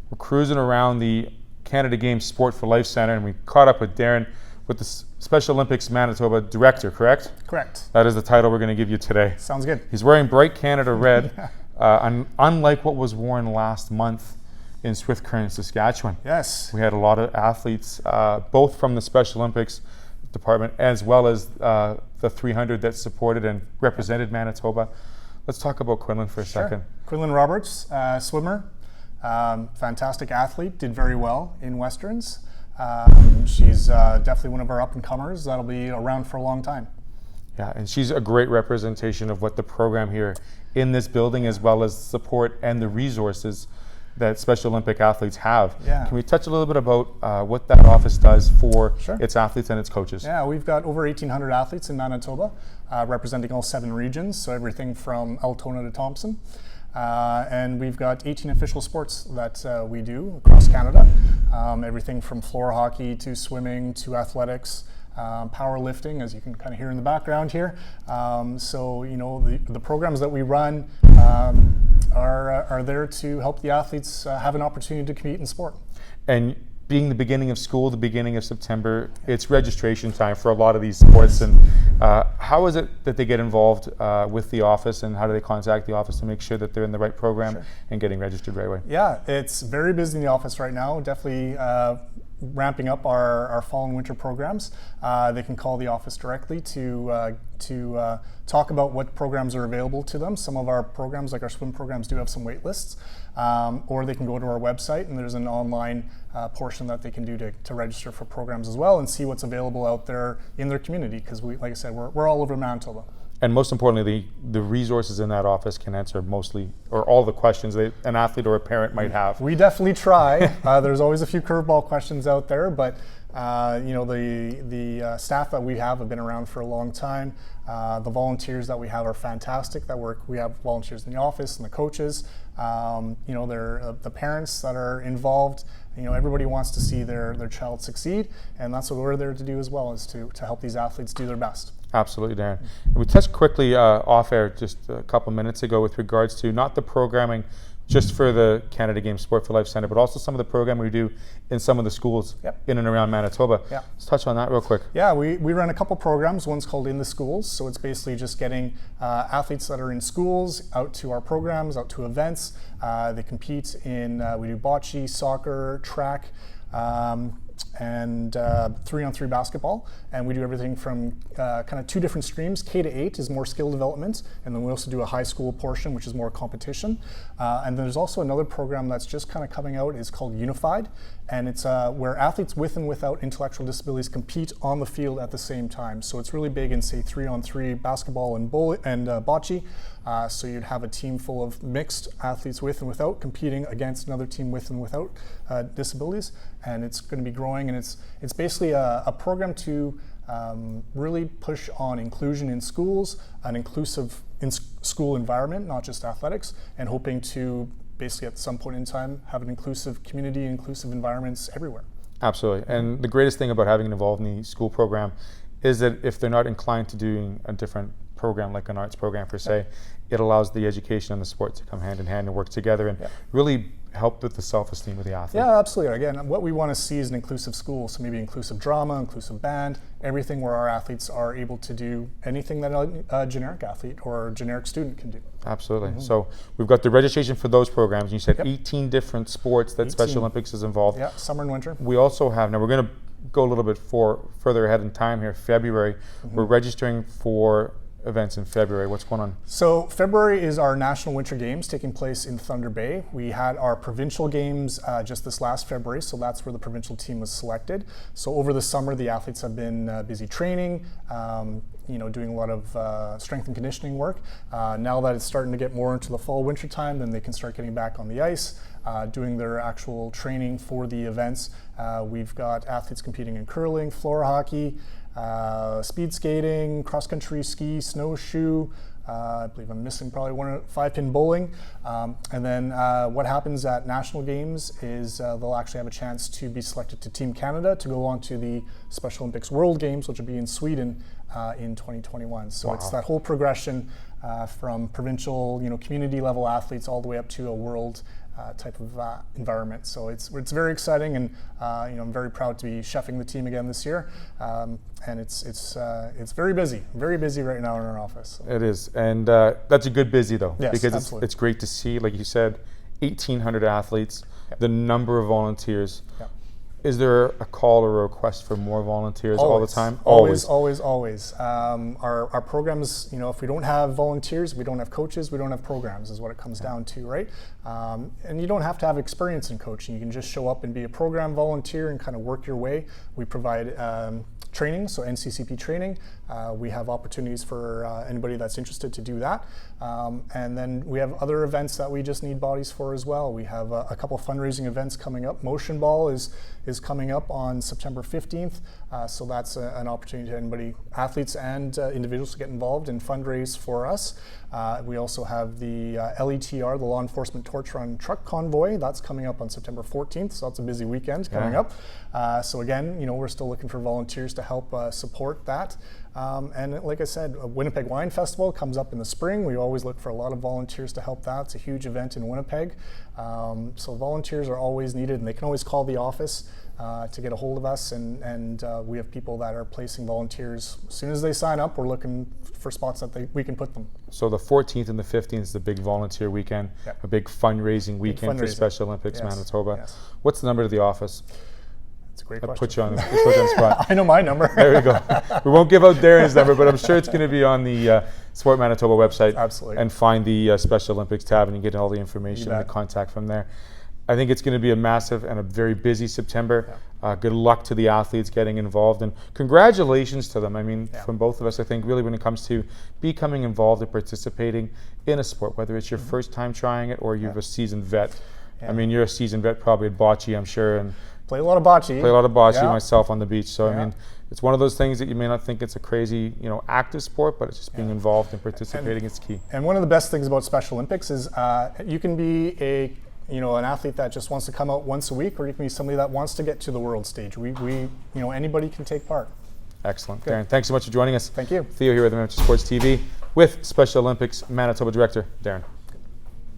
We're cruising around the Canada Games Sport for Life Centre, and we caught up with Darren with the Special Olympics Manitoba Director, correct? Correct. That is the title we're going to give you today. Sounds good. He's wearing bright Canada red, unlike what was worn last month in Swift Current, Saskatchewan. Yes. We had a lot of athletes, both from the Special Olympics department as well as the 300 that supported and represented Manitoba. Let's talk about Quinlan for a second. Quinlan Roberts, swimmer, fantastic athlete, did very well in Westerns. She's definitely one of our up-and-comers that'll be around for a long time. Yeah, and she's a great representation of what the program here in this building, as well as support and the resources that Special Olympic athletes have. Yeah. Can we touch a little bit about what that office does for its athletes and its coaches? Yeah, we've got over 1,800 athletes in Manitoba, representing all 7 regions, so everything from Altona to Thompson. And we've got 18 official sports that we do across Canada, everything from floor hockey to swimming to athletics, powerlifting, as you can kind of hear in the background here. So, you know, the programs that we run are there to help the athletes have an opportunity to compete in sport. And being the beginning of school, the beginning of September, it's registration time for a lot of these sports. And how is it that they get involved with the office, and how do they contact the office to make sure that they're in the right program and getting registered right away? Yeah, it's very busy in the office right now. Definitely ramping up our fall and winter programs. They can call the office directly to talk about what programs are available to them. Some of our programs, like our swim programs, do have some wait lists. Or they can go to our website, and there's an online portion that they can do to register for programs as well and see what's available out there in their community, because we, like I said, we're all over Manitoba. And most importantly, the resources in that office can answer mostly or all the questions that an athlete or a parent might have. We definitely try. There's always a few curveball questions out there, but you know, the staff that we have been around for a long time. The volunteers that we have are fantastic. We have volunteers in the office and the coaches. You know, they're the parents that are involved. You know, everybody wants to see their child succeed, and that's what we're there to do as well, is to help these athletes do their best. Absolutely, Darren. And we touched quickly off air just a couple minutes ago with regards to not the programming just for the Canada Games Sport for Life Centre, but also some of the programming we do in some of the schools in and around Manitoba. Let's touch on that real quick. Yeah, we run a couple programs. One's called In the Schools, so it's basically just getting athletes that are in schools out to our programs, out to events. They compete in, we do bocce, soccer, track, and 3-on-3 basketball, and we do everything from kind of 2 different streams. K to 8 is more skill development, and then we also do a high school portion, which is more competition. And then there's also another program that's just kind of coming out, is called Unified, and it's where athletes with and without intellectual disabilities compete on the field at the same time. So it's really big in, say, 3-on-3 basketball and bocce. So you'd have a team full of mixed athletes with and without competing against another team with and without disabilities, and it's going to be growing. And it's basically a program to really push on inclusion in schools, an inclusive school environment, not just athletics, and hoping to basically at some point in time have an inclusive community, inclusive environments everywhere. Absolutely. And the greatest thing about having involved in the school program is that if they're not inclined to doing a different program, like an arts program per se, it allows the education and the sport to come hand in hand and work together and really help with the self-esteem of the athlete. Yeah, absolutely. Again, what we want to see is an inclusive school, so maybe inclusive drama, inclusive band, everything where our athletes are able to do anything that a generic athlete or a generic student can do. Absolutely. So we've got the registration for those programs. You said 18 different sports that 18. Special Olympics is involved. Yeah, summer and winter. We also have, now we're going to go a little bit further ahead in time here, February. We're registering for events in February. What's going on? So February is our National Winter Games taking place in Thunder Bay. We had our provincial games just this last February, so that's where the provincial team was selected. So over the summer, the athletes have been busy training, you know, doing a lot of strength and conditioning work. Now that it's starting to get more into the fall winter time, then they can start getting back on the ice, doing their actual training for the events. We've got athletes competing in curling, floor hockey, speed skating, cross-country ski, snowshoe. I believe I'm missing probably 5-pin bowling. And then what happens at national games is they'll actually have a chance to be selected to Team Canada to go on to the Special Olympics World Games, which will be in Sweden in 2021. So it's that whole progression from provincial, you know, community level athletes all the way up to a world type of environment. So it's very exciting, and I'm very proud to be chefing the team again this year. And it's very busy right now in our office. So. It is, and that's a good busy though, Yes, because absolutely. it's great to see, like you said, 1,800 athletes, the number of volunteers. Yep. Is there a call or a request for more volunteers all the time? Always. Our programs, if we don't have volunteers, we don't have coaches, we don't have programs, is what it comes down to, right? And you don't have to have experience in coaching. You can just show up and be a program volunteer and kind of work your way. We provide training, so NCCP training. We have opportunities for anybody that's interested to do that. And then we have other events that we just need bodies for as well. We have a couple fundraising events coming up. Motion Ball is coming up on September 15th. So that's an opportunity to anybody, athletes and individuals, to get involved and fundraise for us. We also have the LETR, the Law Enforcement Torch Run Truck Convoy. That's coming up on September 14th, so that's a busy weekend coming up. So again, we're still looking for volunteers to help support that. And like I said, Winnipeg Wine Festival comes up in the spring. We always look for a lot of volunteers to help that. It's a huge event in Winnipeg. So volunteers are always needed, and they can always call the office to get a hold of us, and we have people that are placing volunteers. As soon as they sign up, we're looking for spots that we can put them. So the 14th and the 15th is the big volunteer weekend, a big fundraising weekend for Special Olympics Manitoba. Yes. What's the number to the office? That's a great I question. put you on the spot. I know my number. There we go. We won't give out Darren's number, but I'm sure it's going to be on the Sport Manitoba website. Absolutely. And find the Special Olympics tab, and you get all the information and the contact from there. I think it's going to be a massive and a very busy September. Good luck to the athletes getting involved, and congratulations to them. I mean, from both of us, I think really when it comes to becoming involved and participating in a sport, whether it's your first time trying it or you're a seasoned vet. I mean, you're a seasoned vet probably at bocce, I'm sure, and play a lot of bocce. Myself on the beach. So I mean, it's one of those things that you may not think it's a crazy, active sport, but it's just being involved and participating is key. And one of the best things about Special Olympics is you can be an athlete that just wants to come out once a week, or you can be somebody that wants to get to the world stage. Anybody can take part. Excellent. Darren, thanks so much for joining us. Thank you. Theo here with Manitoba Sports TV with Special Olympics Manitoba Director, Darren.